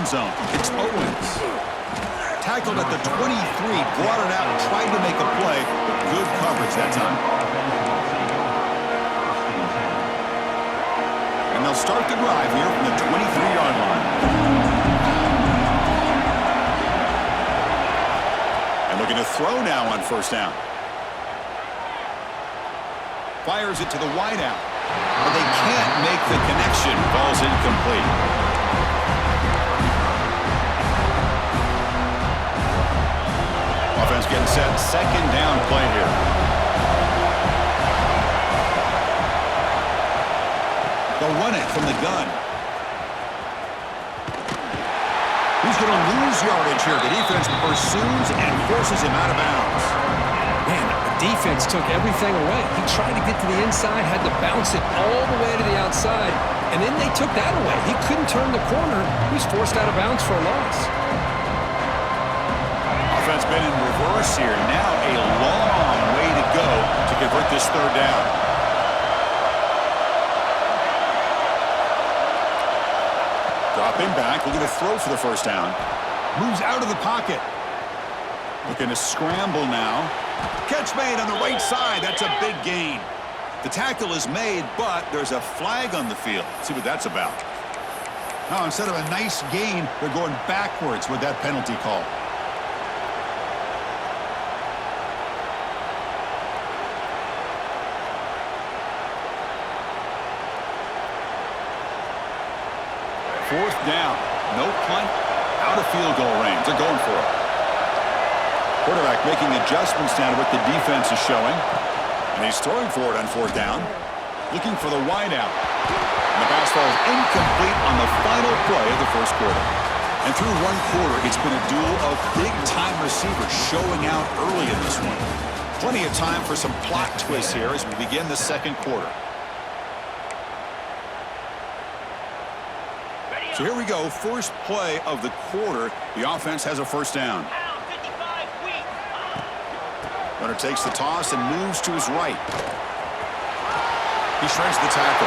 zone. It's Owens. Tackled at the 23, brought it out, tried to make a play, but good coverage that time. And they'll start the drive here from the 23-yard line. And looking to throw now on first down. Fires it to the wideout. But they can't make the connection. Ball's incomplete. Offense getting set. Second down play here. They'll run it from the gun. He's going to lose yardage here. The defense pursues and forces him out of bounds. Man, the defense took everything away. He tried to get to the inside, had to bounce it all the way to the outside, and then they took that away. He couldn't turn the corner. He was forced out of bounds for a loss. Offense been in reverse here. Now a long way to go to convert this third down. Dropping back, looking to throw for the first down. Moves out of the pocket. Looking to scramble now. Catch made on the right side. That's a big gain. The tackle is made, but there's a flag on the field. Let's see what that's about. Now, instead of a nice gain, they're going backwards with that penalty call. Fourth down. No punt. Out of field goal range. They're going for it. Quarterback making adjustments down to what the defense is showing. And he's throwing for it on fourth down. Looking for the wideout. And the pass falls incomplete on the final play of the first quarter. And through one quarter, it's been a duel of big-time receivers showing out early in this one. Plenty of time for some plot twists here as we begin the second quarter. So here we go, first play of the quarter. The offense has a first down. Runner takes the toss and moves to his right. He shreds the tackle.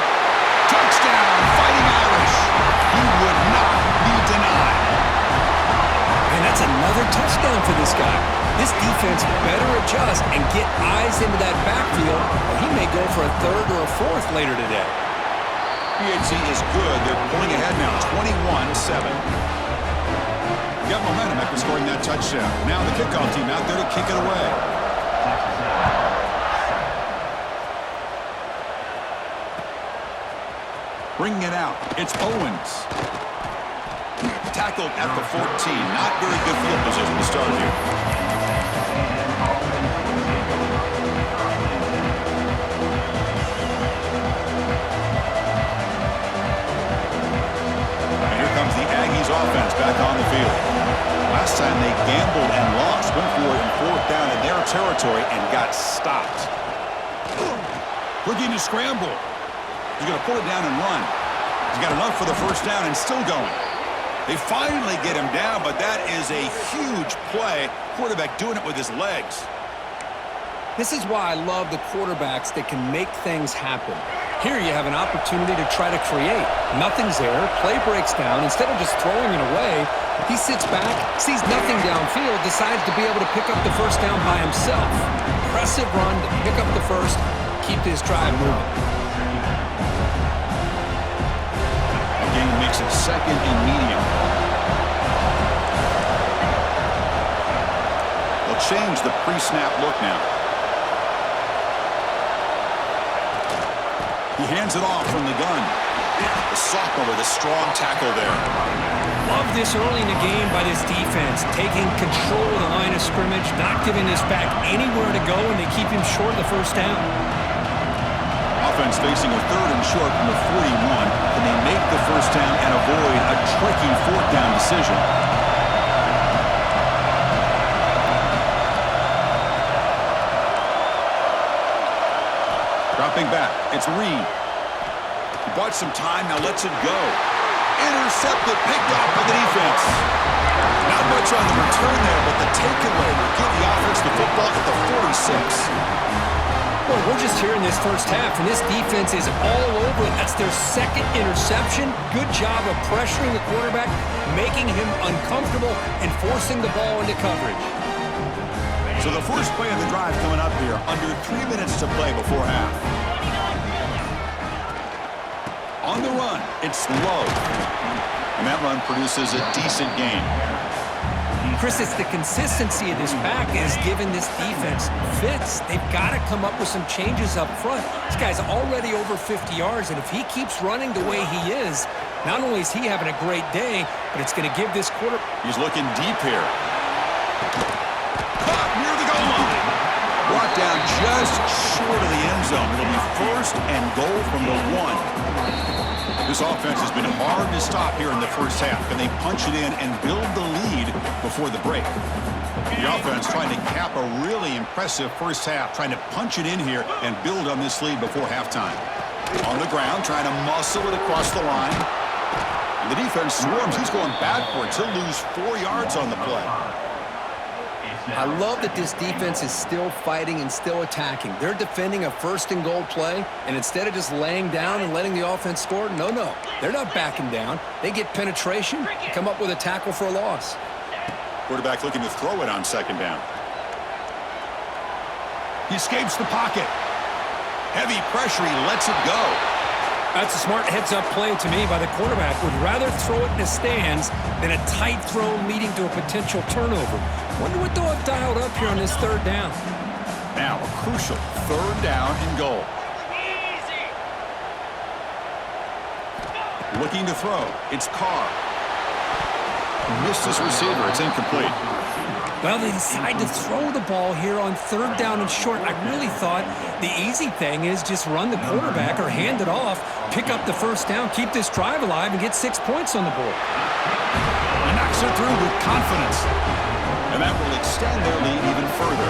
Touchdown, Fighting Irish. He would not be denied. And that's another touchdown for this guy. This defense better adjust and get eyes into that backfield, or he may go for a third or a fourth later today. PHC is good. They're pulling ahead now, 21-7. Got momentum after scoring that touchdown. Now the kickoff team out there to kick it away. Bringing it out, it's Owens. Tackled at the 14. Not very good field position to start here. Offense back on the field. Last time they gambled and lost, went for it in fourth down in their territory and got stopped. Looking to scramble. He's going to pull it down and run. He's got enough for the first down and still going. They finally get him down, but that is a huge play. Quarterback doing it with his legs. This is why I love the quarterbacks that can make things happen. Here you have an opportunity to try to create. Nothing's there. Play breaks down. Instead of just throwing it away, he sits back, sees nothing downfield, decides to be able to pick up the first down by himself. Impressive run to pick up the first, keep this drive moving. Again, makes it second and medium. They'll change the pre-snap look now. He hands it off from the gun. The sophomore with a strong tackle there. Love this early in the game by this defense, taking control of the line of scrimmage, not giving this back anywhere to go, and they keep him short of the first down. Offense facing a third and short from the 41. Can they make the first down and avoid a tricky fourth down decision? Dropping back, it's Reed. He bought some time, now lets it go. Intercepted, picked off by the defense. Not much on the return there, but the takeaway will give the offense the football at the 46. Boy, we're just here in this first half, and this defense is all over it. That's their second interception. Good job of pressuring the quarterback, making him uncomfortable, and forcing the ball into coverage. So the first play of the drive coming up here, under 3 minutes to play before half. On the run, it's low. And that run produces a decent gain. Chris, it's the consistency of this back is giving this defense fits. They've got to come up with some changes up front. This guy's already over 50 yards, and if he keeps running the way he is, not only is he having a great day, but it's going to give this quarter... He's looking deep here. Caught near the goal line. Brought down just short of the end zone. It'll be first and goal from the 1. This offense has been hard to stop here in the first half. Can they punch it in and build the lead before the break? The offense trying to cap a really impressive first half, trying to punch it in here and build on this lead before halftime. On the ground, trying to muscle it across the line. And the defense swarms. He's going backwards. He'll lose 4 yards on the play. I love that this defense is still fighting and still attacking. They're defending a first and goal play, and instead of just laying down and letting the offense score, no. They're not backing down. They get penetration, come up with a tackle for a loss. Quarterback looking to throw it on second down. He escapes the pocket. Heavy pressure, he lets it go. That's a smart heads-up play to me by the quarterback. Would rather throw it in the stands than a tight throw leading to a potential turnover. Wonder what they'll have dialed up here on this third down. Now a crucial third down and goal. Looking to throw. It's Carr. Missed his receiver. It's incomplete. Well, they decide to throw the ball here on third down and short. I really thought the easy thing is just run the quarterback or hand it off, pick up the first down, keep this drive alive, and get 6 points on the board. He knocks it through with confidence. And that will extend their lead even further.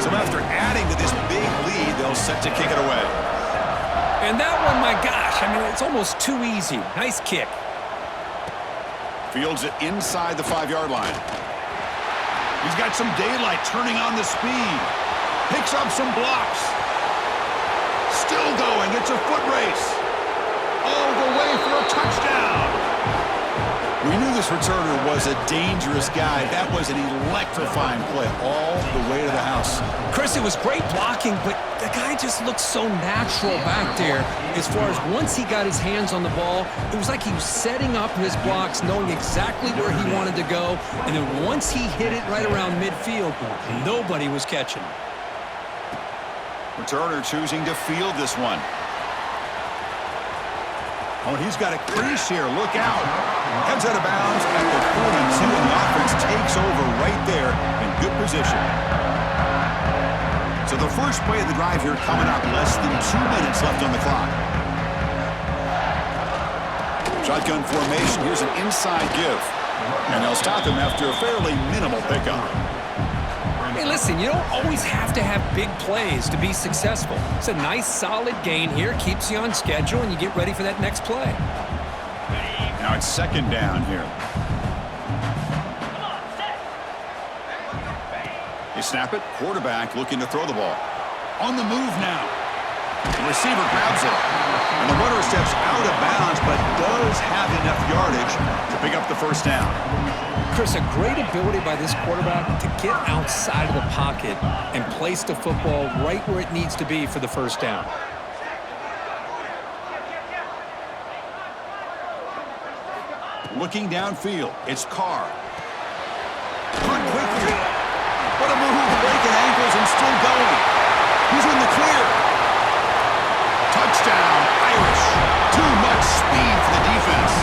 So after adding to this big lead, they'll set to kick it away. And that one, my gosh, I mean, it's almost too easy. Nice kick. Fields it inside the 5-yard line. He's got some daylight turning on the speed. Picks up some blocks. Still going. It's a foot race. All the way for a touchdown. We knew this returner was a dangerous guy. That was an electrifying play all the way to the house. Chris, it was great blocking, but the guy just looked so natural back there. As far as once he got his hands on the ball, it was like he was setting up his blocks, knowing exactly where he wanted to go. And then once he hit it right around midfield, nobody was catching him. Returner choosing to field this one. Oh, he's got a crease here. Look out. Heads out of bounds at the 42, and the offense takes over right there in good position. So the first play of the drive here coming up. Less than 2 minutes left on the clock. Shotgun formation. Here's an inside give. And they'll stop him after a fairly minimal pickup. Hey, listen, you don't always have to have big plays to be successful. It's a nice, solid gain here, keeps you on schedule, and you get ready for that next play. Now it's second down here. They snap it. Quarterback looking to throw the ball. On the move now. The receiver grabs it. And the runner steps out of bounds, but does have enough yardage to pick up the first down. Chris, a great ability by this quarterback to get outside of the pocket and place the football right where it needs to be for the first down. Looking downfield, it's Carr. Run quickly. What a move, breaking ankles and still going. He's in the clear. Touchdown, Irish. Too much speed for the defense.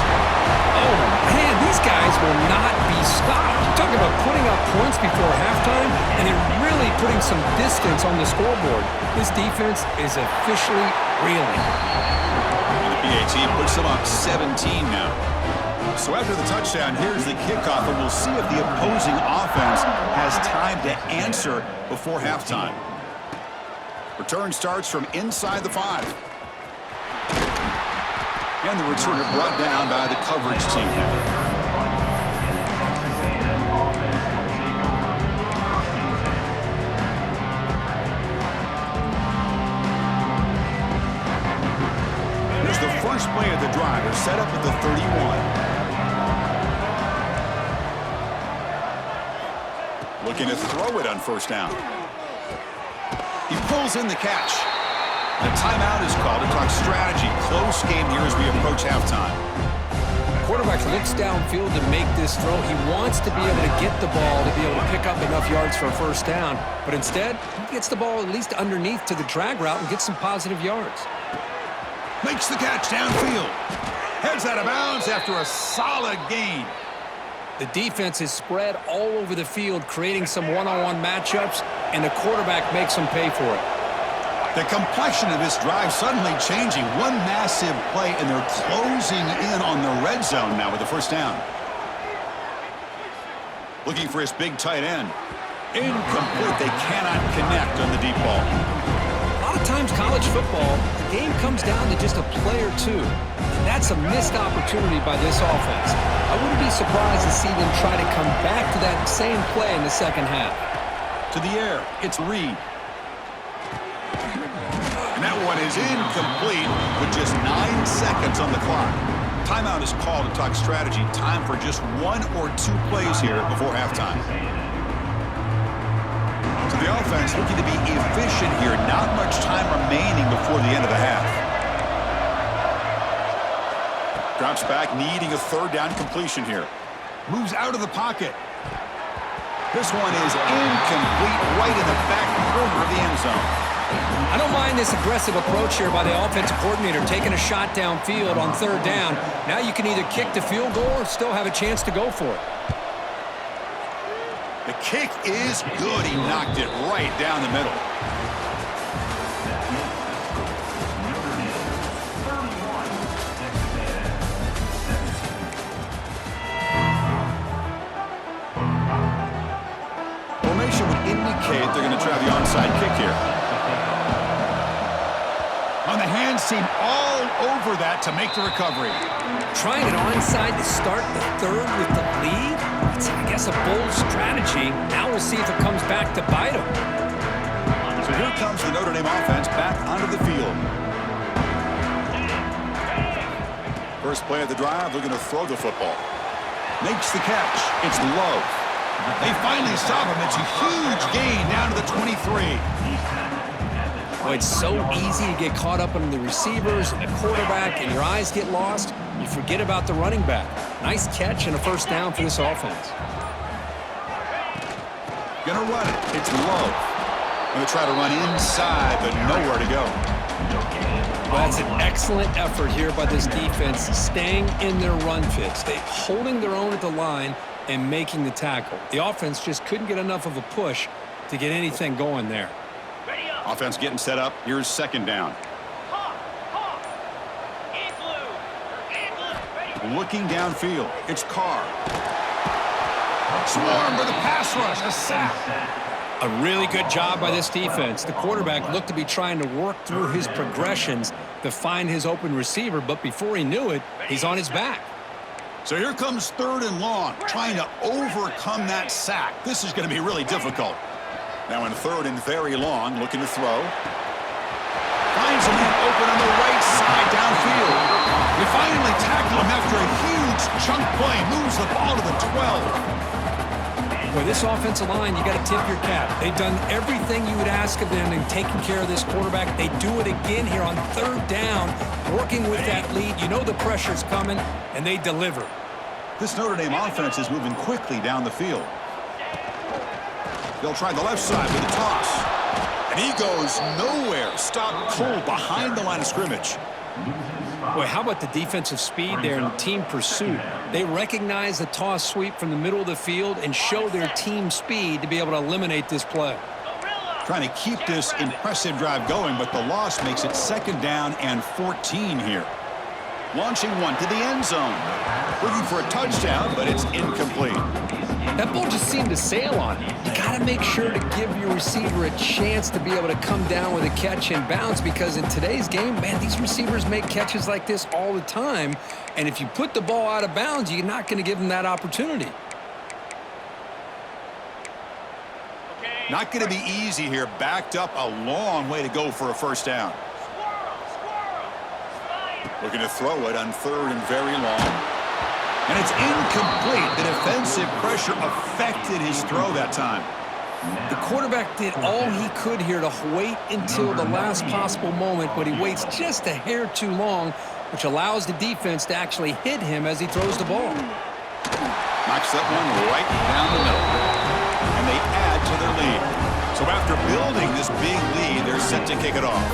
Oh, man, these guys will not be stopped. You're talking about putting up points before halftime, and they're really putting some distance on the scoreboard. This defense is officially reeling. And the PAT puts them up 17 now. So after the touchdown, here's the kickoff, and we'll see if the opposing offense has time to answer before halftime. Return starts from inside the 5. And the returner brought down by the coverage team. set up at the 31. Looking to throw it on first down. He pulls in the catch. A timeout is called to talk strategy. Close game here as we approach halftime. Quarterback looks downfield to make this throw. He wants to be able to get the ball to be able to pick up enough yards for a first down. But instead, he gets the ball at least underneath to the drag route and gets some positive yards. Makes the catch downfield. Heads out of bounds after a solid gain. The defense is spread all over the field, creating some one-on-one matchups, and the quarterback makes them pay for it. The complexion of this drive suddenly changing. One massive play, and they're closing in on the red zone now with the first down. Looking for his big tight end. Incomplete. They cannot connect on the deep ball. A lot of times college football, the game comes down to just a play or two. And that's a missed opportunity by this offense. I wouldn't be surprised to see them try to come back to that same play in the second half. To the air. It's Reed. And that one is incomplete with just 9 seconds on the clock. Timeout is called to talk strategy. Time for just 1 or 2 plays here before halftime. So the offense looking to be efficient here. Not much time remaining before the end of the half. Drops back, needing a third down completion here. Moves out of the pocket. This one is incomplete, right in the back corner of the end zone. I don't mind this aggressive approach here by the offensive coordinator, taking a shot downfield on third down. Now you can either kick the field goal or still have a chance to go for it. The kick is good. He knocked it right down the middle. Formation would indicate they're going to try the onside kick here. On the hands team all over that to make the recovery. Trying it onside to start the third with the lead? It's, I guess, a bold strategy. Now we'll see if it comes back to bite them. So here comes the Notre Dame offense back onto the field. First play of the drive, they're going to throw the football. Makes the catch. It's low. They finally stop him. It's a huge gain down to the 23. Well, it's so easy to get caught up on the receivers and the quarterback, and your eyes get lost. You forget about the running back. Nice catch and a first down for this offense. Gonna run it. It's low. Gonna try to run inside, but nowhere to go. Well, that's an excellent effort here by this defense, staying in their run fits. They holding their own at the line and making the tackle. The offense just couldn't get enough of a push to get anything going there. Offense getting set up. Here's second down. Looking downfield. It's Carr. Swarm with a pass rush. A sack. A really good job by this defense. The quarterback looked to be trying to work through his progressions to find his open receiver, but before he knew it, he's on his back. So here comes third and long, trying to overcome that sack. This is going to be really difficult. Now in third and very long, looking to throw. Finds a man open on the right side downfield. You finally tackle him after a huge chunk play. Moves the ball to the 12. Boy, this offensive line, you got to tip your cap. They've done everything you would ask of them in taking care of this quarterback. They do it again here on third down, working with that lead. You know the pressure's coming, and they deliver. This Notre Dame offense is moving quickly down the field. They'll try the left side with a toss. And he goes nowhere. Stop cold behind the line of scrimmage. Boy, how about the defensive speed there and the team pursuit? They recognize the toss sweep from the middle of the field and show their team speed to be able to eliminate this play. Trying to keep this impressive drive going, but the loss makes it second down and 14 here. Launching one to the end zone. Looking for a touchdown, but it's incomplete. That ball just seemed to sail on it. You got to make sure to give your receiver a chance to be able to come down with a catch and bounce, because in today's game, man, these receivers make catches like this all the time. And if you put the ball out of bounds, you're not going to give them that opportunity. Not going to be easy here. Backed up a long way to go for a first down. Looking to throw it on 3rd and very long. And it's incomplete. The defensive pressure affected his throw that time. The quarterback did all he could here to wait until the last possible moment, but he waits just a hair too long, which allows the defense to actually hit him as he throws the ball. Knocks that one right down the middle. And they add to their lead. So after building this big lead, they're set to kick it off.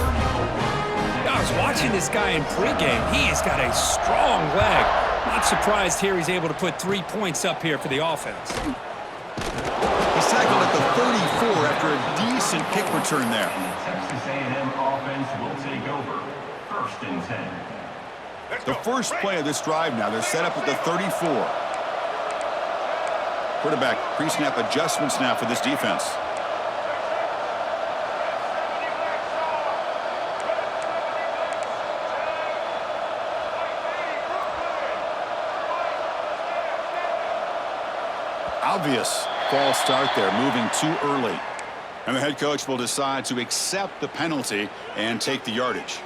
I was watching this guy in pregame. He has got a strong leg. Not surprised here he's able to put 3 points up here for the offense. He's tackled at the 34 after a decent kick return there. Texas A&M offense will take over. 1st and 10. The first play of this drive now, they're set up at the 34. Quarterback pre-snap adjustments now for this defense. Obvious false start there, moving too early. And the head coach will decide to accept the penalty and take the yardage.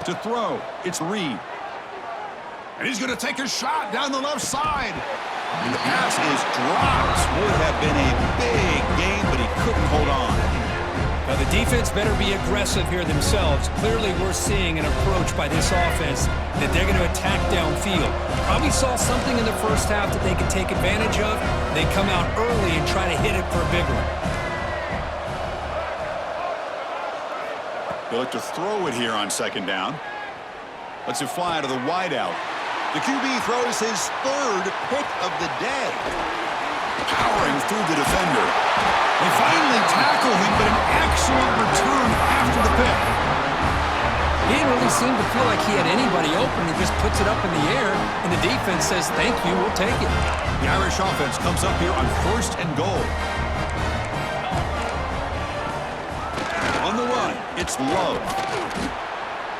To throw, it's Reed. And he's going to take a shot down the left side. And the pass is dropped. Would have been a big game, but he couldn't hold on. Now the defense better be aggressive here themselves. Clearly we're seeing an approach by this offense that they're going to attack downfield. Probably saw something in the first half that they could take advantage of. They come out early and try to hit it for a big one. They look to throw it here on 2nd down. Lets it fly to the wideout. The QB throws his 3rd pick of the day. Powering through the defender. They finally tackle him, but an excellent return after the pick. He didn't really seem to feel like he had anybody open. He just puts it up in the air, and the defense says, thank you, we'll take it. The Irish offense comes up here on 1st and goal. On the run, it's Love.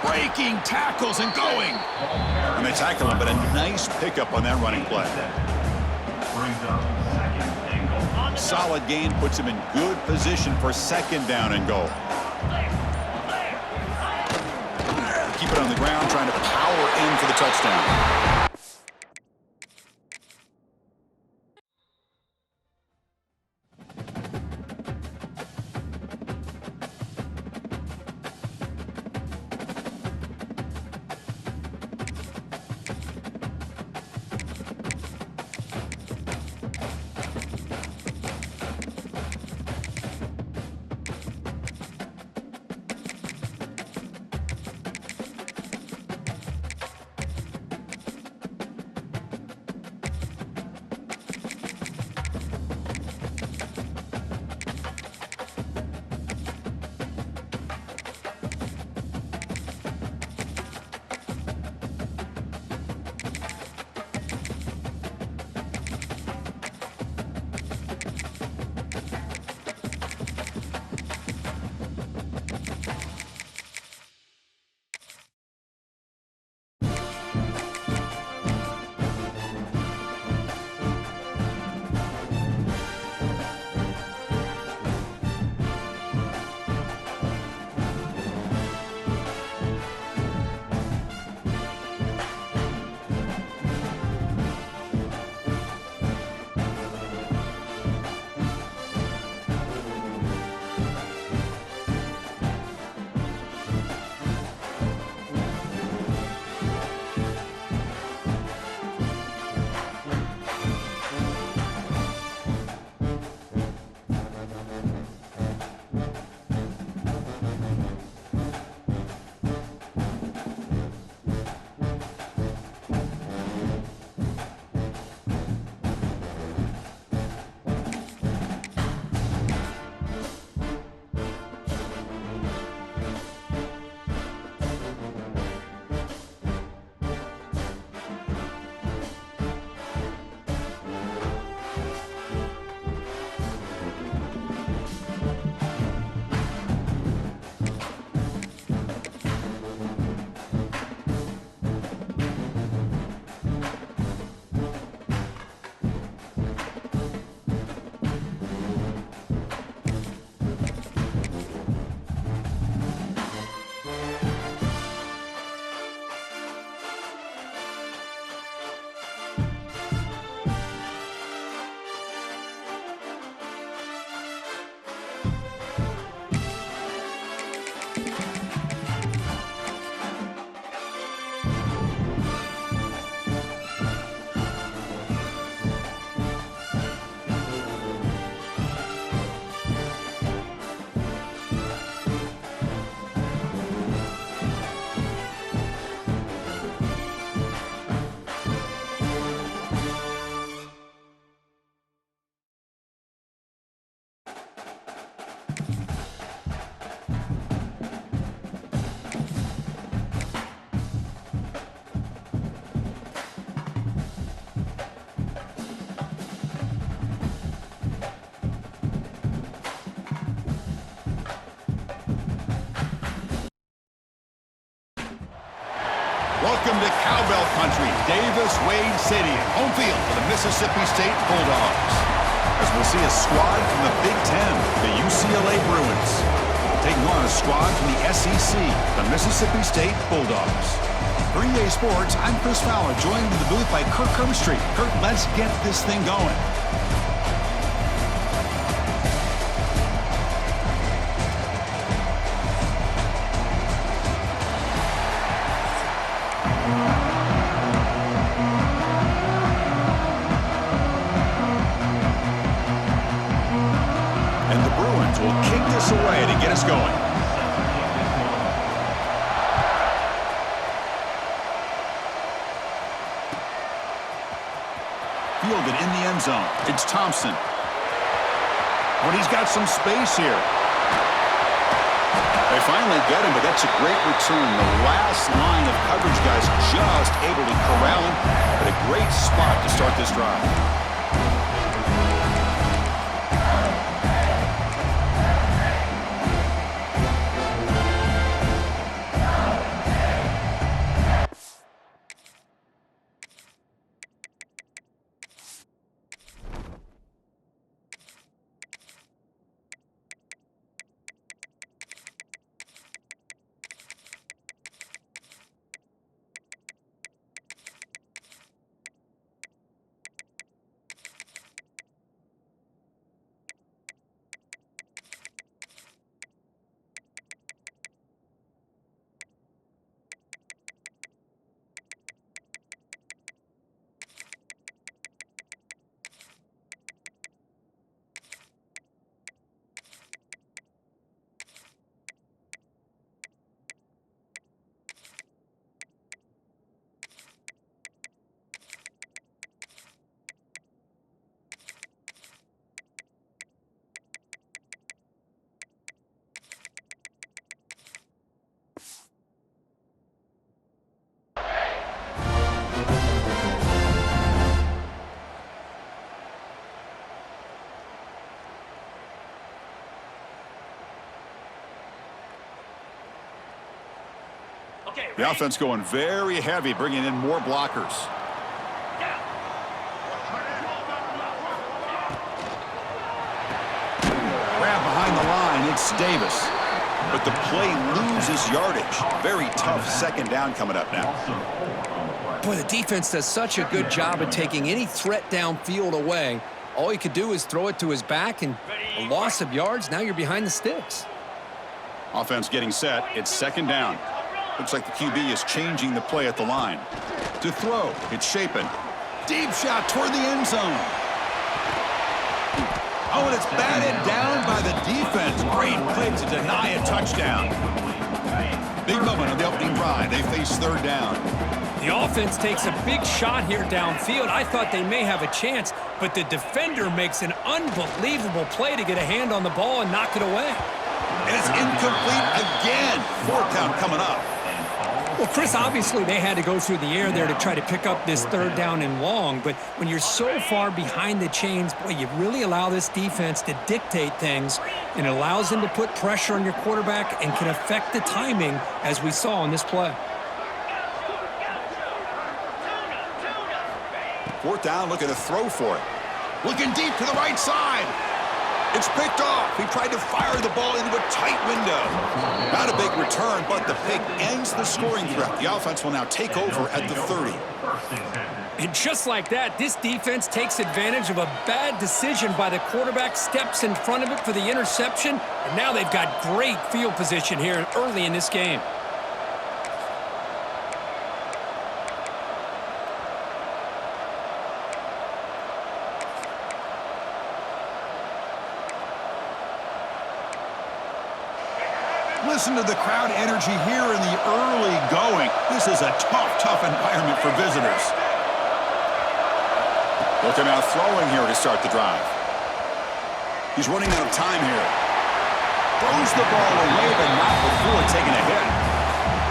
Breaking tackles and going. And they tackle him, but a nice pickup on that running play. Brings up 2nd and goal. Solid gain puts him in good position for 2nd down and goal. Keep it on the ground, trying to power in for the touchdown. to cowbell country, Davis Wade Stadium, home field for the Mississippi State Bulldogs. As we'll see a squad from the Big Ten, the UCLA Bruins, taking on a squad from the SEC, the Mississippi State Bulldogs. For EA Sports, I'm Chris Fowler, joined in the booth by Kirk Herbstreit. Kirk, let's get this thing going. And the Bruins will kick this away to get us going. Fielded in the end zone. It's Thompson. But he's got some space here. They finally get him, but that's a great return. The last line of coverage guys just able to corral him at a great spot to start this drive. The offense going very heavy, bringing in more blockers. Grab behind the line, it's Davis. But the play loses yardage. Very tough second down coming up now. Boy, the defense does such a good job of taking any threat downfield away. All he could do is throw it to his back, and a loss of yards, now you're behind the sticks. Offense getting set. It's second down. Looks like the QB is changing the play at the line. To throw, it's Shapen. Deep shot toward the end zone. Oh, and it's batted down by the defense. Great play to deny a touchdown. Big moment on the opening drive. They face third down. The offense takes a big shot here downfield. I thought they may have a chance, but the defender makes an unbelievable play to get a hand on the ball and knock it away. And it's incomplete again. Fourth down coming up. Well, Chris, obviously they had to go through the air there to try to pick up this third down and long, but when you're so far behind the chains, boy, you really allow this defense to dictate things, and it allows them to put pressure on your quarterback and can affect the timing, as we saw in this play. Fourth down, looking to throw for it. Looking deep to the right side. It's picked off. He tried to fire the ball into a tight window. Not a big return, but the pick ends the scoring threat. The offense will now take over at the 30. And just like that, this defense takes advantage of a bad decision by the quarterback, steps in front of it for the interception, and now they've got great field position here early in this game. Listen to the crowd energy here in the early going. This is a tough environment for visitors. Looking out throwing here to start the drive. He's running out of time here. Throws the ball away, but not before taking a hit.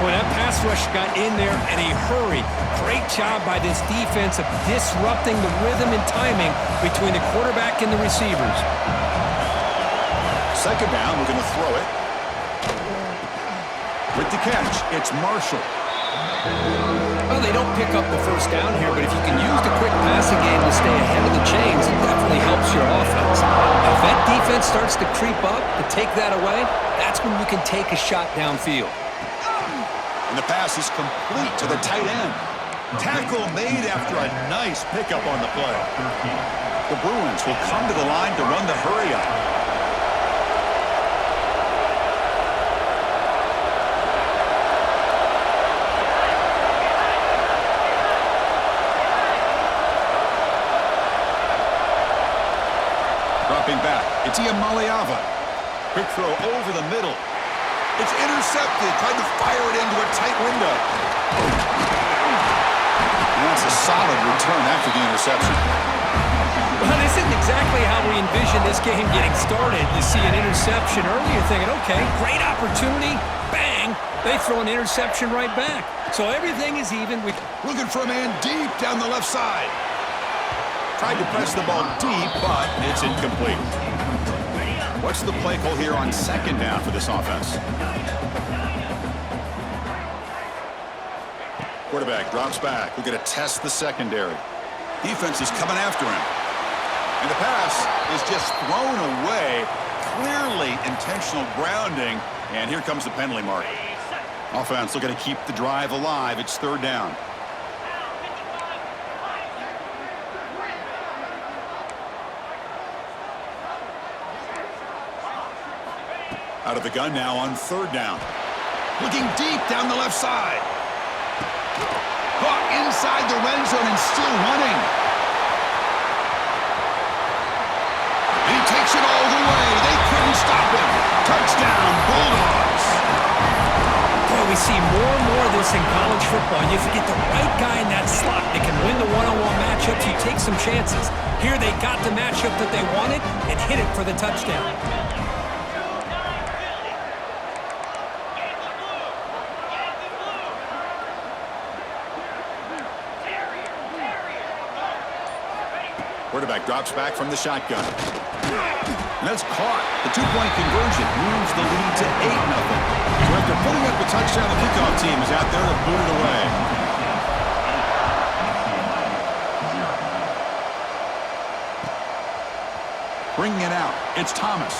Boy, that pass rush got in there in a hurry. Great job by this defense of disrupting the rhythm and timing between the quarterback and the receivers. Second down, we're going to throw it. With the catch, it's Marshall. Well, they don't pick up the first down here, but if you can use the quick passing game to stay ahead of the chains, it definitely helps your offense. If that defense starts to creep up, to take that away, that's when you can take a shot downfield. And the pass is complete to the tight end. Tackle made after a nice pickup on the play. The Bruins will come to the line to run the hurry-up. Dropping back, it's Iamaleava. Quick throw over the middle. It's intercepted, trying to fire it into a tight window. And that's a solid return after the interception. Well, this isn't exactly how we envisioned this game getting started. You see an interception early, you're thinking, okay, great opportunity, bang, they throw an interception right back. So everything is even. Looking for a man deep down the left side. Tried to press the ball deep, but it's incomplete. What's the play call here on second down for this offense? Quarterback drops back. We're going to test the secondary. Defense is coming after him. And the pass is just thrown away. Clearly intentional grounding. And here comes the penalty mark. Offense looking to keep the drive alive. It's third down. Out of the gun now on third down. Looking deep down the left side. Caught inside the red zone and still running. And he takes it all the way. They couldn't stop him. Touchdown, Bulldogs. Boy, we see more and more of this in college football. If you get the right guy in that slot, they can win the one-on-one matchups. You take some chances. Here they got the matchup that they wanted and hit it for the touchdown. Quarterback drops back from the shotgun. And that's caught. The two-point conversion moves the lead to 8-0. So after putting up the touchdown, the kickoff team is out there to boot it away. Bringing it out, it's Thomas.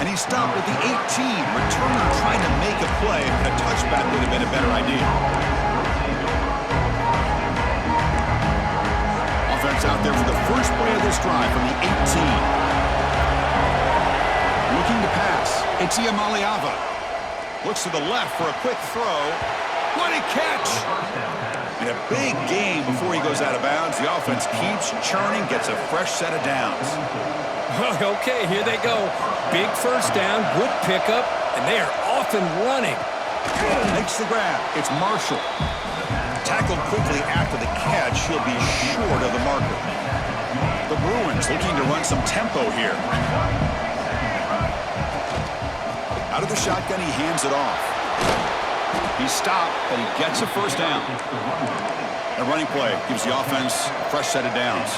And he stopped at the 18. Returner trying to make a play, but a touchback would have been a better idea. Offense out there for the first play of this drive from the 18. Looking to pass. It's Iamaleava. Looks to the left for a quick throw. What a catch! And a big game before he goes out of bounds. The offense keeps churning, gets a fresh set of downs. Okay, here they go. Big first down, good pickup, and they are off and running. Makes the grab. It's Marshall. Tackled quickly after the catch. He'll be short of the marker. The Bruins looking to run some tempo here. Out of the shotgun, he hands it off. He's stopped, but he gets a first down. A running play gives the offense a fresh set of downs.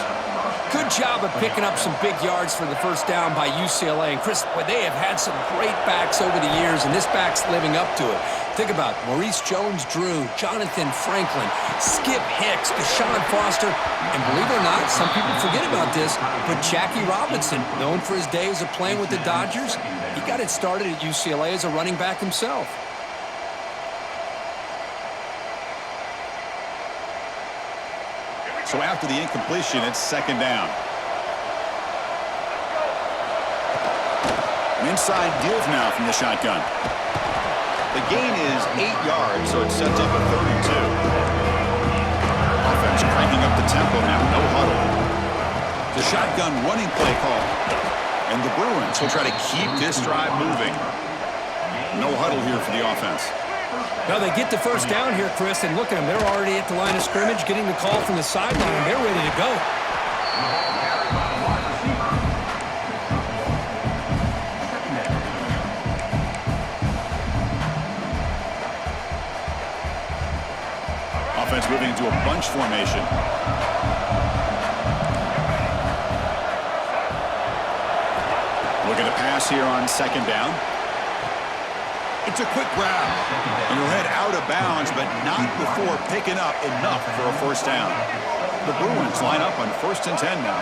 Good job of picking up some big yards for the first down by UCLA. And Chris, boy, they have had some great backs over the years, and this back's living up to it. Think about Maurice Jones-Drew, Jonathan Franklin, Skip Hicks, Deshaun Foster, and believe it or not, some people forget about this, but Jackie Robinson, known for his days of playing with the Dodgers, he got it started at UCLA as a running back himself. So after the incompletion, it's second down. An inside give now from the shotgun. The gain is 8 yards, so it sets up a 32. Offense cranking up the tempo now, no huddle. The shotgun running play call. And the Bruins will try to keep this drive moving. No huddle here for the offense. Now they get the first down here, Chris, and look at them. They're already at the line of scrimmage, getting the call from the sideline. They're ready to go. Offense moving into a bunch formation. Looking to pass here on second down. It's It's a quick grab. And he'll head out of bounds, but not before picking up enough for a first down. The Bruins line up on 1st and 10 now.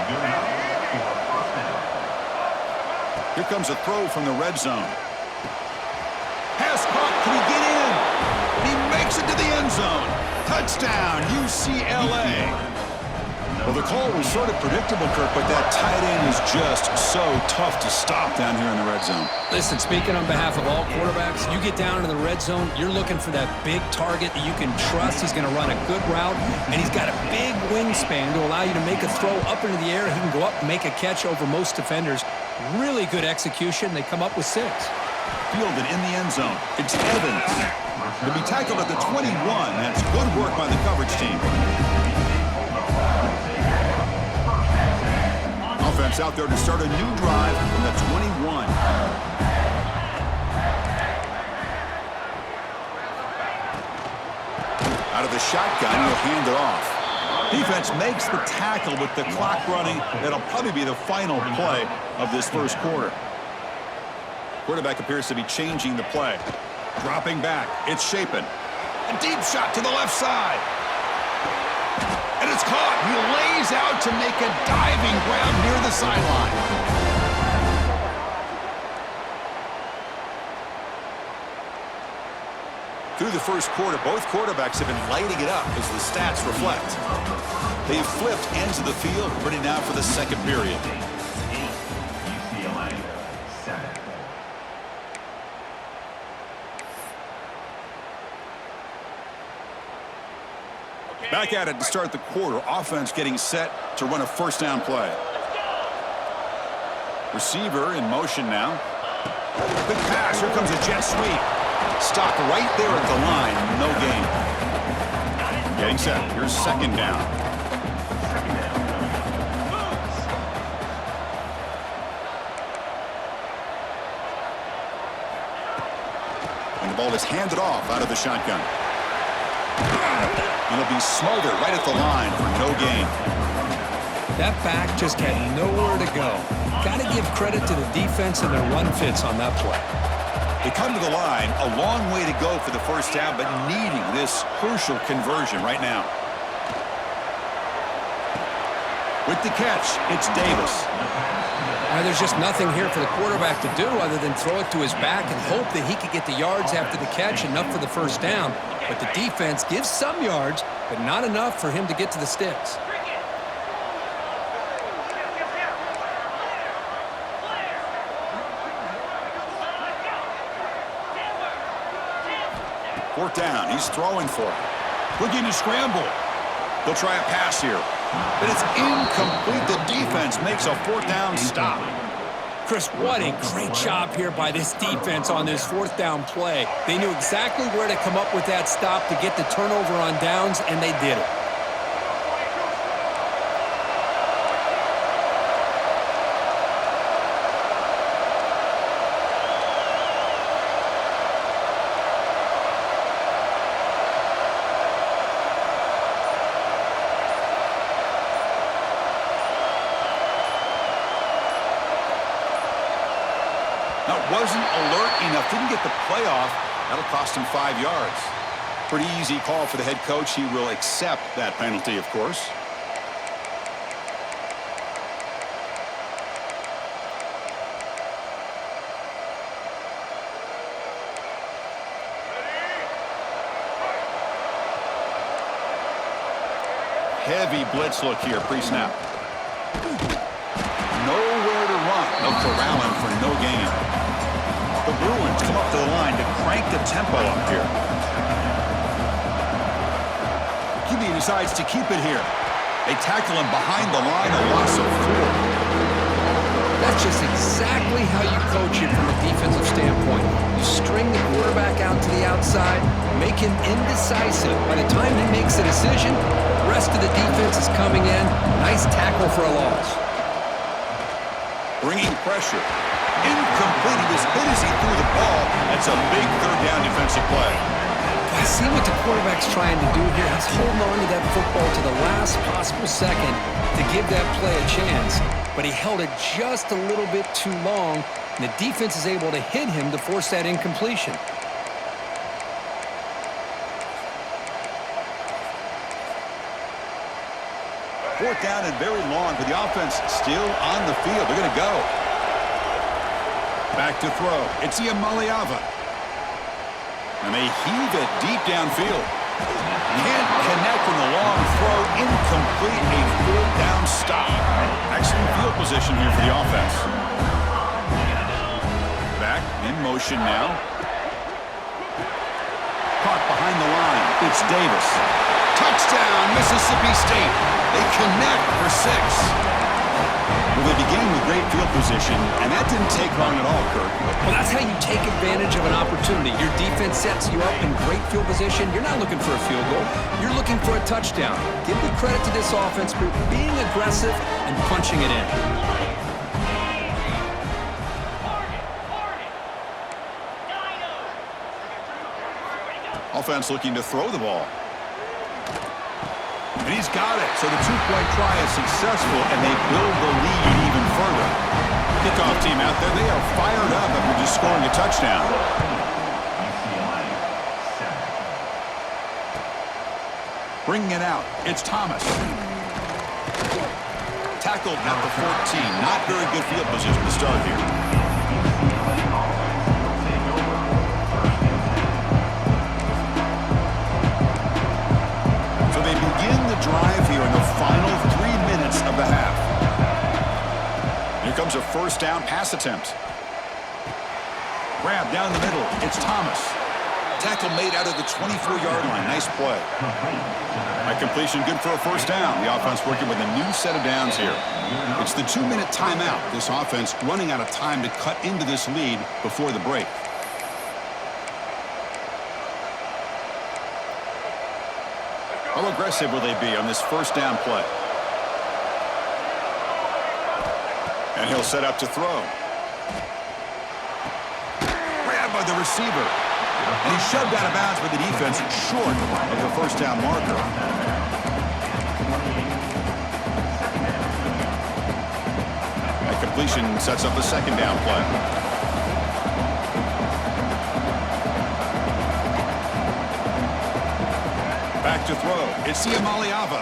Here comes a throw from the red zone. Pass caught. Can he get in? He makes it to the end zone. Touchdown, UCLA. Well, the call was sort of predictable, Kirk, but that tight end is just so tough to stop down here in the red zone. Listen, speaking on behalf of all quarterbacks, you get down into the red zone, you're looking for that big target that you can trust. He's going to run a good route, and he's got a big wingspan to allow you to make a throw up into the air. He can go up and make a catch over most defenders. Really good execution. They come up with 6. Fielded in the end zone. It's Evans. He'll be tackled at the 21. That's good work by the coverage team. Offense out there to start a new drive from the 21. Out of the shotgun, he'll hand it off. Defense makes the tackle with the clock running. That'll probably be the final play of this first quarter. Quarterback appears to be changing the play. Dropping back. It's Shapen. A deep shot to the left side. And it's caught. He lays out to make a diving grab near the sideline. Through the first quarter, both quarterbacks have been lighting it up as the stats reflect. They've flipped ends of the field, ready now for the second period. UCLA 7. Back at it to start the quarter. Offense getting set to run a first down play. Receiver in motion now. Big pass. Here comes a jet sweep. Stopped right there at the line. No gain. Getting set. Here's second down. And the ball is handed off out of the shotgun. And he'll be smothered right at the line for no gain. That back just had nowhere to go. Got to give credit to the defense and their run fits on that play. They come to the line, a long way to go for the first down, but needing this crucial conversion right now. With the catch, it's Davis. There's just nothing here for the quarterback to do other than throw it to his back and hope that he could get the yards after the catch, enough for the first down. But the defense gives some yards, but not enough for him to get to the sticks. Fourth down, he's throwing for it. Looking to scramble. They'll try a pass here. But it's incomplete. The defense makes a fourth down stop. Chris, what a great job here by this defense on this fourth down play. They knew exactly where to come up with that stop to get the turnover on downs, and they did it. Wasn't alert enough, didn't get the play off. That'll cost him 5 yards. Pretty easy call for the head coach. He will accept that penalty, of course. Heavy blitz look here, pre-snap. Nowhere to run. They'll corral him for no gain. The Bruins come up to the line to crank the tempo up here. QB decides to keep it here. They tackle him behind the line, a loss of 4. That's just exactly how you coach it from a defensive standpoint. You string the quarterback out to the outside, make him indecisive. By the time he makes a decision, the rest of the defense is coming in. Nice tackle for a loss. Bringing pressure. Incomplete. He was hit as he threw the ball. That's a big third down defensive play. I see what the quarterback's trying to do here. He's holding on to that football to the last possible second to give that play a chance. But he held it just a little bit too long, and the defense is able to hit him to force that incompletion. 4th down and very long, but the offense still on the field. They're going to go. Back to throw. It's Iamaleava. And they heave it deep downfield. Can't connect in the long throw. Incomplete. A 4th down stop. Excellent field position here for the offense. Back in motion now. Caught behind the line. It's Davis. Touchdown, Mississippi State. They connect for 6. Well, they began with great field position, and that didn't take long at all, Kirk. Well, that's how you take advantage of an opportunity. Your defense sets you up in great field position. You're not looking for a field goal. You're looking for a touchdown. Give the credit to this offense for being aggressive and punching it in. Offense looking to throw the ball. And he's got it. So the 2-point try is successful, and they build the lead even further. Kickoff team out there, they are fired up after just scoring a touchdown. Bringing it out, it's Thomas. Tackled at the 14. Not very good field position to start here. Begin the drive here in the final 3 minutes of the half. Here comes a 1st down pass attempt. Grab down the middle. It's Thomas. Tackle made out of the 24-yard line. Nice play. That completion good for a 1st down. The offense working with a new set of downs here. It's the 2-minute timeout. This offense running out of time to cut into this lead before the break. How aggressive will they be on this 1st down play? And he'll set up to throw. Grabbed by the receiver. And he's shoved out of bounds by the defense short of the 1st down marker. That completion sets up a 2nd down play. Back to throw. It's Iamaleava.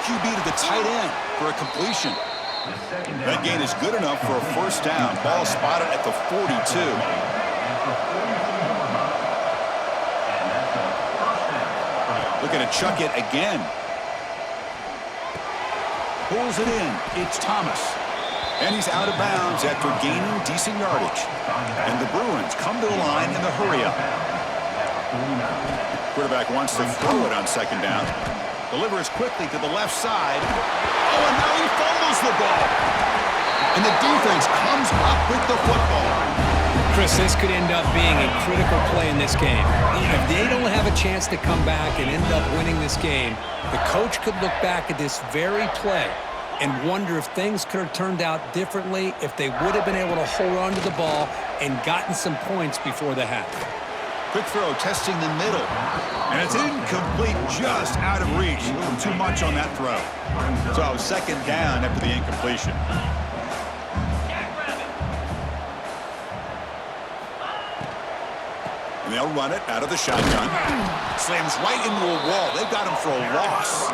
QB to the tight end for a completion. That gain is good enough for a 1st down. Ball spotted at the 42. Looking to chuck it again. Pulls it in. It's Thomas. And he's out of bounds after gaining decent yardage. And the Bruins come to the line in the hurry-up. Quarterback wants to throw it on 2nd down. Delivers quickly to the left side. Oh, and now he fumbles the ball. And the defense comes up with the football. Chris, this could end up being a critical play in this game. If they don't have a chance to come back and end up winning this game, the coach could look back at this very play and wonder if things could have turned out differently if they would have been able to hold on to the ball and gotten some points before the half. Quick throw, testing the middle. And it's incomplete, just out of reach. A little too much on that throw. So 2nd down after the incompletion. And they'll run it out of the shotgun. Slams right into a wall. They've got him for a loss.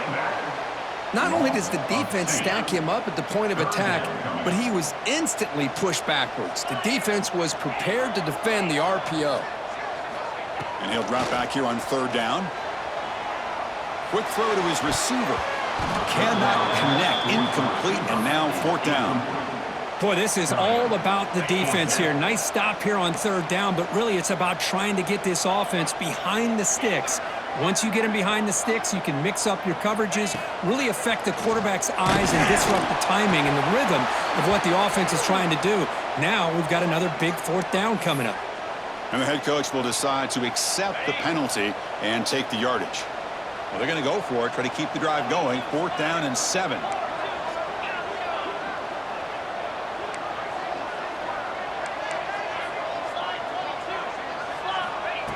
Not only does the defense stack him up at the point of attack, but he was instantly pushed backwards. The defense was prepared to defend the RPO. And he'll drop back here on 3rd down. Quick throw to his receiver. Cannot connect. Incomplete, and now 4th down. Boy, this is all about the defense here. Nice stop here on 3rd down, but really it's about trying to get this offense behind the sticks. Once you get them behind the sticks, you can mix up your coverages, really affect the quarterback's eyes and disrupt the timing and the rhythm of what the offense is trying to do. Now we've got another big 4th down coming up. And the head coach will decide to accept the penalty and take the yardage. Well, they're going to go for it, try to keep the drive going. 4th down and 7.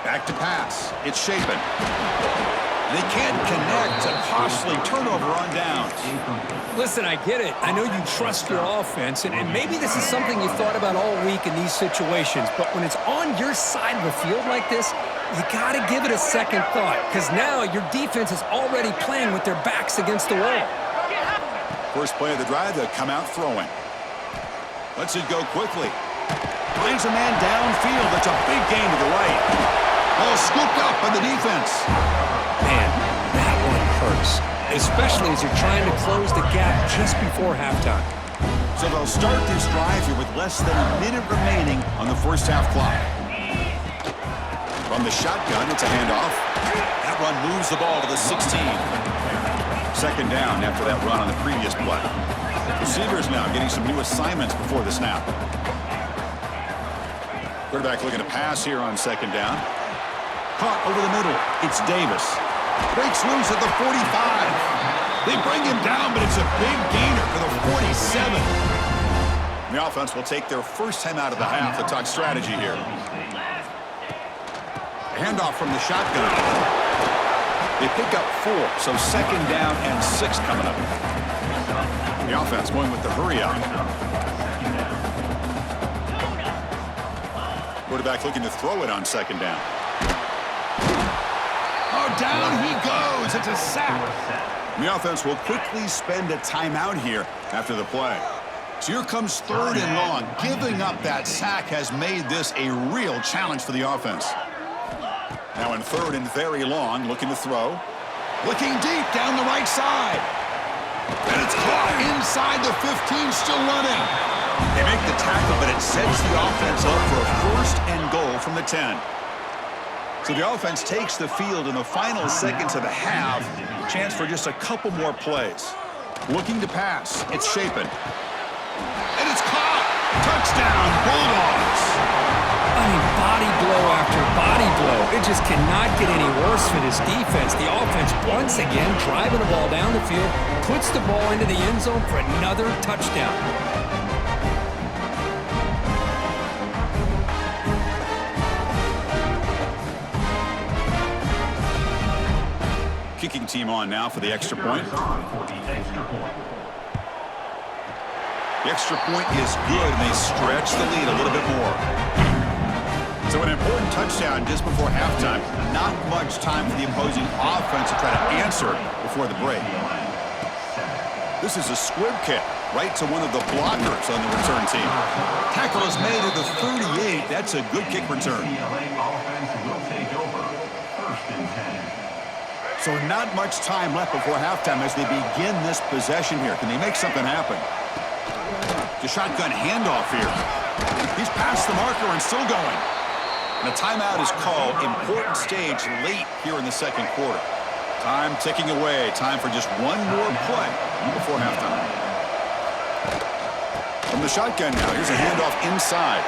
Back to pass. It's Shapen. They can't connect. A costly turnover on downs. Listen, I get it. I know you trust your offense, and maybe this is something you thought about all week in these situations, but when it's on your side of the field like this, you got to give it a second thought, because now your defense is already playing with their backs against the wall. First play of the drive, they'll come out throwing. Lets it go quickly. Finds a man downfield. That's a big gain to the right. Ball scooped up by the defense. Man, that one hurts, especially as you're trying to close the gap just before halftime. So they'll start this drive here with less than a minute remaining on the first half clock. From the shotgun, it's a handoff. That run moves the ball to the 16. Second down after that run on the previous play. Receivers now getting some new assignments before the snap. Quarterback looking to pass here on second down. Caught over the middle. It's Davis. Breaks loose at the 45. They bring him down, but it's a big gainer for the 47. The offense will take their first time out of the half to talk strategy here. Handoff from the shotgun. They pick up 4, so second down and 6 coming up. The offense going with the hurry up. Quarterback looking to throw it on second down. Oh, down he goes. It's a sack. The offense will quickly spend a timeout here after the play. So here comes third and long. Giving up that sack has made this a real challenge for the offense. Now in third and very long, looking to throw. Looking deep down the right side. And it's caught inside the 15, still running. They make the tackle, but it sets the offense up for a first and goal from the 10. So the offense takes the field in the final seconds of the half. Chance for just a couple more plays. Looking to pass. It's Shapen. And it's caught. Touchdown, Bulldogs. I mean, body blow after body blow. It just cannot get any worse for this defense. The offense, once again, driving the ball down the field, puts the ball into the end zone for another touchdown. Kicking team on now for the extra point. The extra point is good, and they stretch the lead a little bit more. So an important touchdown just before halftime. Not much time for the opposing offense to try to answer before the break. This is a squib kick right to one of the blockers on the return team. Tackle is made at the 38. That's a good kick return. So not much time left before halftime as they begin this possession here. Can they make something happen? The shotgun handoff here. He's past the marker and still going. And a timeout is called. Important stage late here in the second quarter. Time ticking away. Time for just one more play before halftime. From the shotgun now, here's a handoff inside.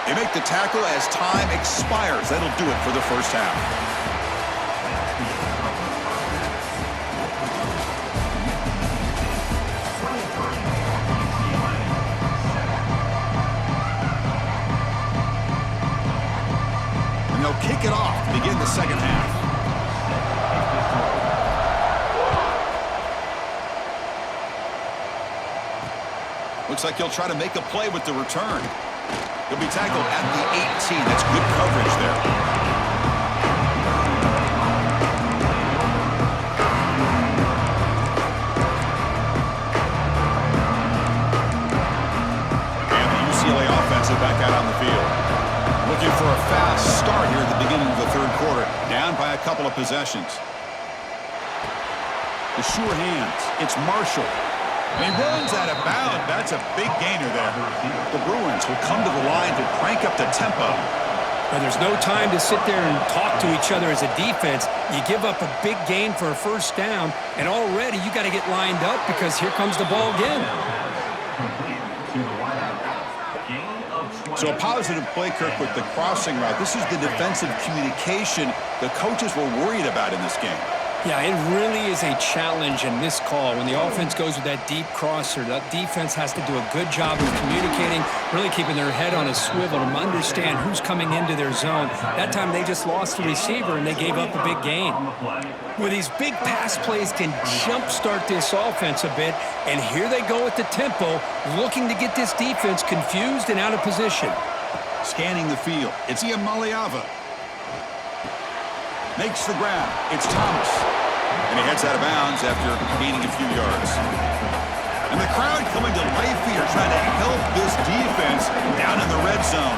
They make the tackle as time expires. That'll do it for the first half. They'll kick it off to begin the second half. Looks like he'll try to make a play with the return. He'll be tackled at the 18. That's good coverage there. And the UCLA offensive back out on the field. Looking for a fast start here at the beginning of the third quarter. Down by a couple of possessions. The sure hands. It's Marshall. And he runs out of bounds. That's a big gainer there. The Bruins will come to the line to crank up the tempo. But there's no time to sit there and talk to each other as a defense. You give up a big gain for a first down, and already you got to get lined up because here comes the ball again. So a positive play, Kirk, with the crossing route. This is the defensive communication the coaches were worried about in this game. Yeah, it really is a challenge in this call. When the offense goes with that deep crosser, that defense has to do a good job of communicating, really keeping their head on a swivel to understand who's coming into their zone. That time they just lost the receiver and they gave up a big gain. Well, these big pass plays can jumpstart this offense a bit, and here they go at the tempo, looking to get this defense confused and out of position. Scanning the field, it's Iamaleava. Makes the grab. It's Thomas. And he heads out of bounds after gaining a few yards. And the crowd coming to life here, trying to help this defense down in the red zone.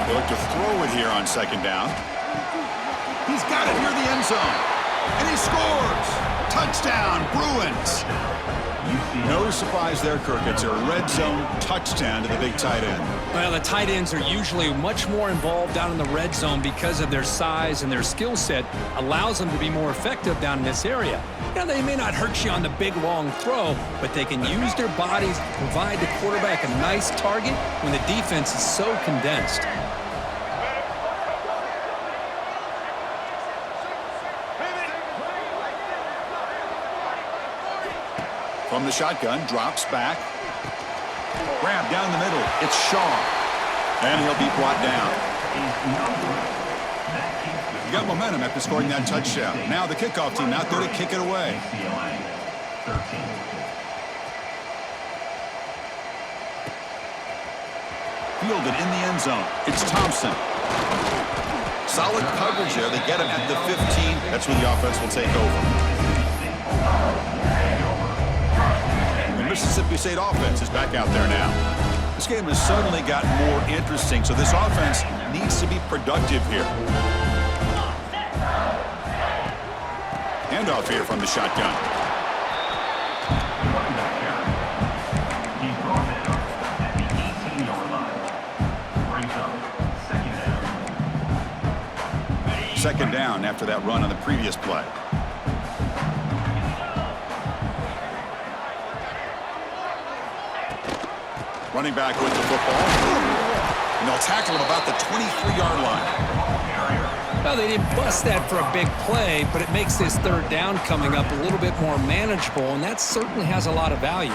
They look to throw it here on second down. He's got it near the end zone. And he scores! Touchdown, Bruins! No surprise there, Kirk. It's a red zone touchdown to the big tight end. Well, the tight ends are usually much more involved down in the red zone because of their size, and their skill set allows them to be more effective down in this area. You know, they may not hurt you on the big, long throw, but they can use their bodies to provide the quarterback a nice target when the defense is so condensed. From the shotgun, drops back. Grab down the middle. It's Shaw. And he'll be brought down. He got momentum after scoring that touchdown. Now the kickoff team out there to kick it away. Fielded in the end zone. It's Thompson. Solid coverage there. They get him at the 15. That's when the offense will take over. Mississippi State offense is back out there now. This game has suddenly gotten more interesting, so this offense needs to be productive here. Handoff here from the shotgun. He's brought in at the 18-yard line. Brings up Second down after that run on the previous play. Running back with the football. And they'll tackle him about the 23-yard line. Well, they didn't bust that for a big play, but it makes this third down coming up a little bit more manageable, and that certainly has a lot of value.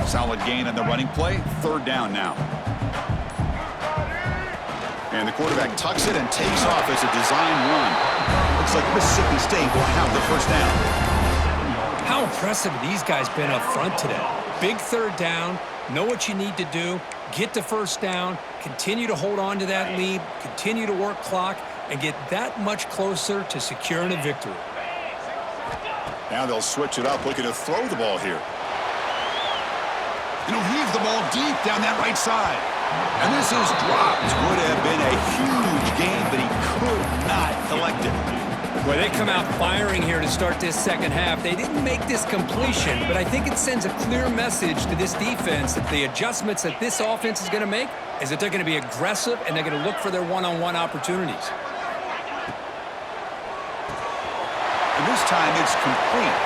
Solid gain on the running play. Third down now. And the quarterback tucks it and takes off as a design run. Looks like Mississippi State will have the first down. How impressive have these guys been up front today? Big third down, know what you need to do, get the first down, continue to hold on to that lead, continue to work clock, and get that much closer to securing a victory. Now they'll switch it up, looking to throw the ball here. And he'll heave the ball deep down that right side. And this is dropped. Would have been a huge gain, but he could not collect it. Well, they come out firing here to start this second half. They didn't make this completion, but I think it sends a clear message to this defense that the adjustments that this offense is going to make is that they're going to be aggressive and they're going to look for their one-on-one opportunities. And this time it's complete.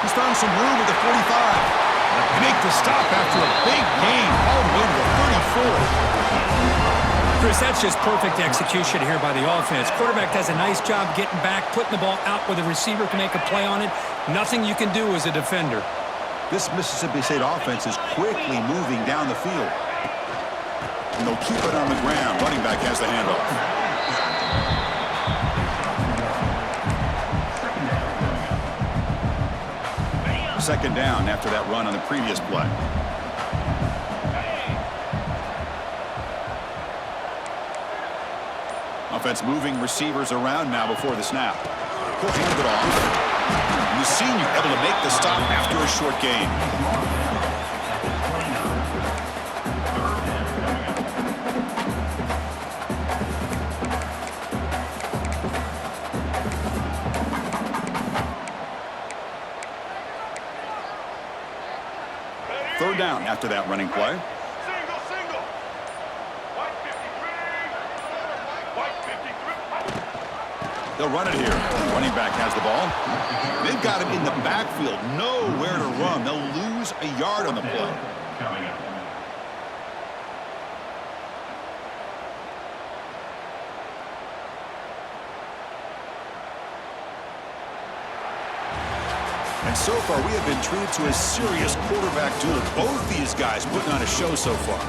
He's found some room at the 45. They make the stop after a big gain all the way to the 34. Chris, that's just perfect execution here by the offense. Quarterback does a nice job getting back, putting the ball out where the receiver can make a play on it. Nothing you can do as a defender. This Mississippi State offense is quickly moving down the field. And they'll keep it on the ground. Running back has the handoff. Second down after that run on the previous play. Offense moving receivers around now before the snap. He'll hand it off. And the senior able to make the stop after a short gain. Third down after that running play. Single. White 53. They'll run it here. Running back has the ball. They've got him in the backfield. Nowhere to run. They'll lose a yard on the play. Coming up. And so far, we have been treated to a serious quarterback duel. Both these guys putting on a show so far.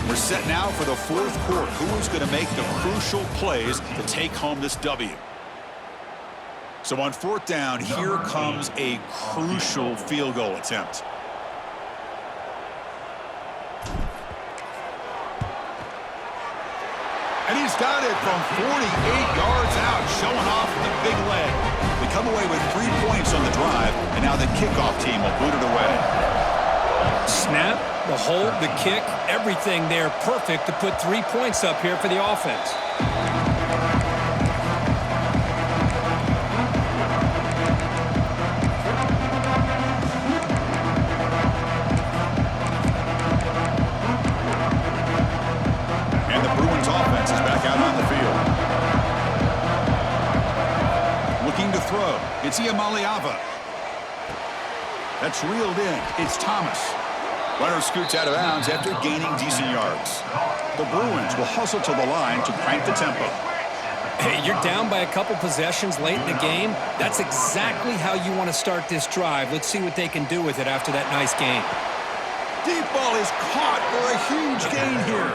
We're set now for the fourth quarter. Who is going to make the crucial plays to take home this W? So on fourth down, here comes a crucial field goal attempt. And he's got it from 48 yards out, showing off the big leg. They come away with 3 points on the drive, and now the kickoff team will boot it away. Snap, the hold, the kick, everything there perfect to put 3 points up here for the offense. And the Bruins offense is back out on the field. Looking to throw. It's Iamaliava. That's reeled in. It's Thomas. Runner scoots out of bounds after gaining decent yards. The Bruins will hustle to the line to crank the tempo. Hey, you're down by a couple possessions late in the game. That's exactly how you want to start this drive. Let's see what they can do with it after that nice game. Deep ball is caught for a huge gain here.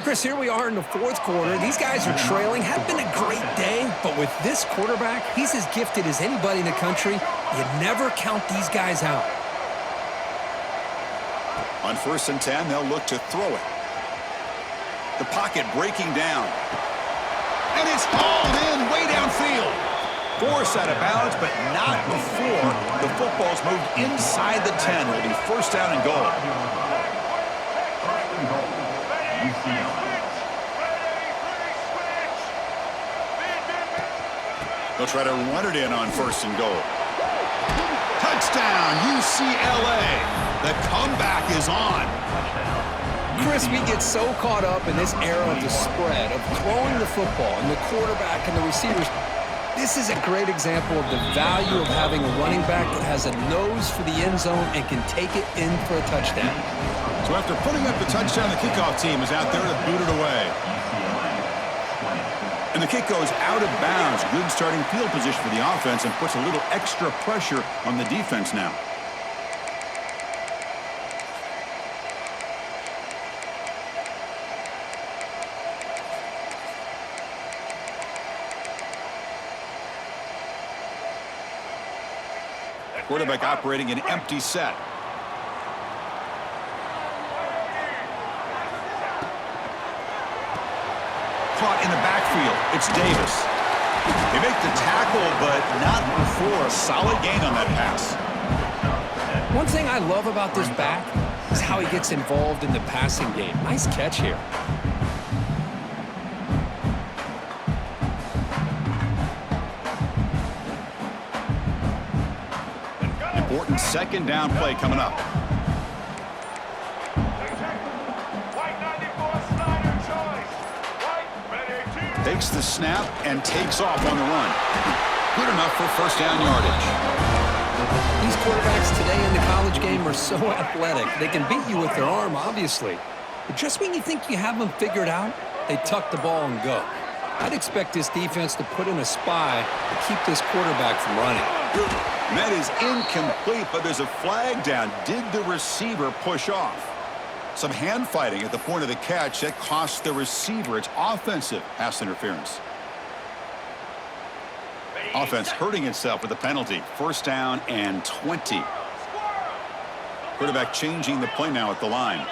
Chris, here we are in the fourth quarter. These guys are trailing. Had been a great day, but with this quarterback, he's as gifted as anybody in the country. You never count these guys out. On 1st and 10, they'll look to throw it. The pocket breaking down. And it's hauled in way downfield. Forced out of bounds, but not before the football's moved inside the 10. It'll be 1st down and goal. They'll try to run it in on 1st and goal. Touchdown, UCLA. The comeback is on. Chris, we get so caught up in this era of the spread, of throwing the football, and the quarterback and the receivers. This is a great example of the value of having a running back that has a nose for the end zone and can take it in for a touchdown. So after putting up the touchdown, the kickoff team is out there to boot it away. And the kick goes out of bounds. Good starting field position for the offense and puts a little extra pressure on the defense now. Quarterback operating an empty set. Caught in the backfield. It's Davis. They make the tackle, but not before a solid gain on that pass. One thing I love about this back is how he gets involved in the passing game. Nice catch here. Important 2nd down play coming up. Takes the snap and takes off on the run. Good enough for 1st down yardage. These quarterbacks today in the college game are so athletic. They can beat you with their arm, obviously. But just when you think you have them figured out, they tuck the ball and go. I'd expect this defense to put in a spy to keep this quarterback from running. And that is incomplete, but there's a flag down. Did the receiver push off? Some hand fighting at the point of the catch that cost the receiver. It's offensive pass interference. Offense hurting itself with the penalty. 1st down and 20. Quarterback changing the play now at the line.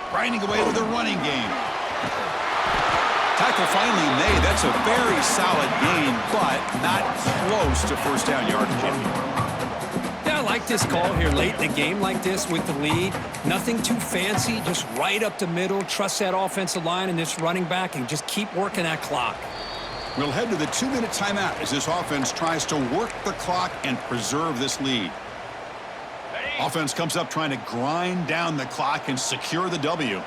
Grinding away with the running game. Tackle finally made. That's a very solid gain, but not close to 1st down yardage. Yeah, I like this call here late in the game like this with the lead. Nothing too fancy, just right up the middle. Trust that offensive line and this running back and just keep working that clock. We'll head to the 2-minute timeout as this offense tries to work the clock and preserve this lead. Offense comes up trying to grind down the clock and secure the W.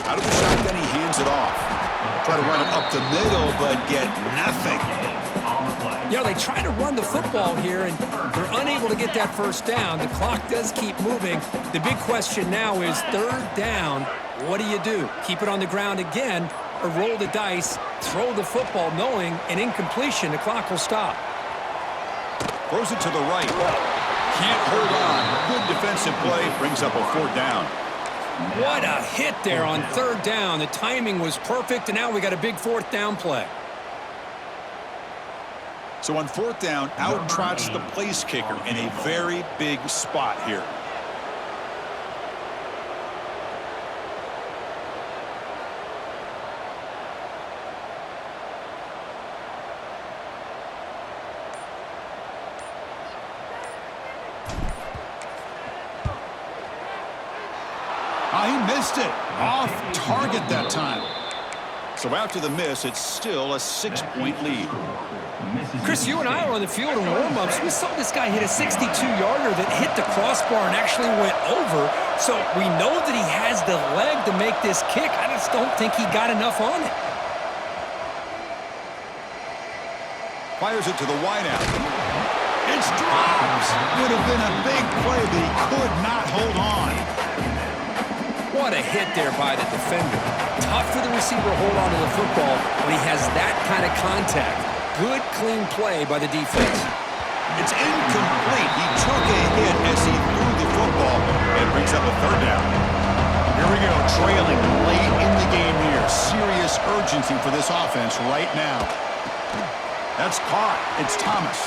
Out of the shotgun, he hands it off. Try to run it up the middle, but get nothing. Yeah, they try to run the football here, and they're unable to get that 1st down. The clock does keep moving. The big question now is 3rd down. What do you do? Keep it on the ground again, or roll the dice, throw the football knowing an incompletion, the clock will stop. Throws it to the right. Can't hold on. Good defensive play. Brings up a 4th down. What a hit there on 3rd down. The timing was perfect, and now we got a big 4th down play. So on 4th down, out trots the place kicker in a very big spot here. He missed it. Off target that time. So after the miss, it's still a 6-point lead. Chris, you and I were on the field in warm-ups. We saw this guy hit a 62-yarder that hit the crossbar and actually went over. So we know that he has the leg to make this kick. I just don't think he got enough on it. Fires it to the wideout. It's dropped. Would have been a big play, but he could not hold on. What a hit there by the defender. Tough for the receiver to hold on to the football when he has that kind of contact. Good, clean play by the defense. It's incomplete. He took a hit as he threw the football and brings up a 3rd down. Here we go, trailing late in the game here. Serious urgency for this offense right now. That's caught. It's Thomas.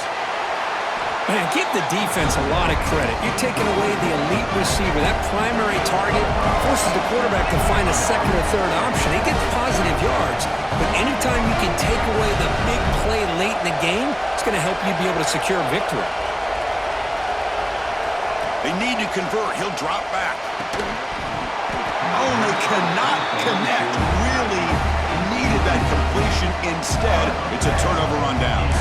Man, give the defense a lot of credit. You're taking away the elite receiver. That primary target forces the quarterback to find a 2nd or 3rd option. He gets positive yards, but anytime you can take away the big play late in the game, it's going to help you be able to secure a victory. They need to convert. He'll drop back. Oh, they cannot connect. Really needed that completion. Instead, it's a turnover on downs.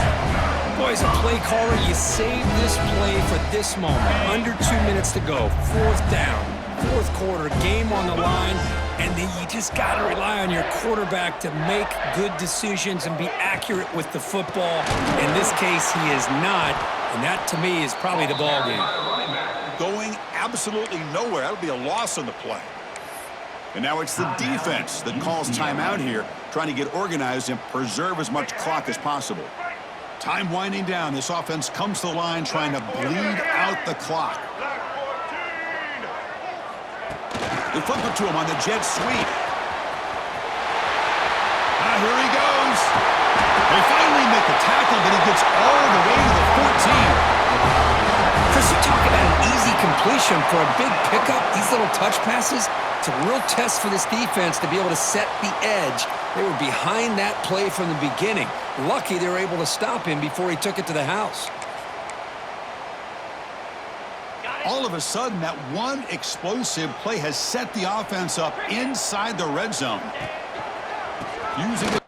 Boy, as a play caller, you save this play for this moment. Under 2 minutes to go. 4th down. 4th quarter. Game on the line. And then you just got to rely on your quarterback to make good decisions and be accurate with the football. In this case, he is not. And that, to me, is probably the ball game. Going absolutely nowhere. That'll be a loss on the play. And now it's the defense that calls timeout here, trying to get organized and preserve as much clock as possible. Time winding down. This offense comes to the line trying to bleed out the clock. They flip it to him on the jet sweep. Here he goes. They finally make the tackle, but he gets all the way to the 14. Chris, you talk about an easy completion for a big pickup. These little touch passes, it's a real test for this defense to be able to set the edge. They were behind that play from the beginning. Lucky they were able to stop him before he took it to the house. All of a sudden, that one explosive play has set the offense up inside the red zone. Using it.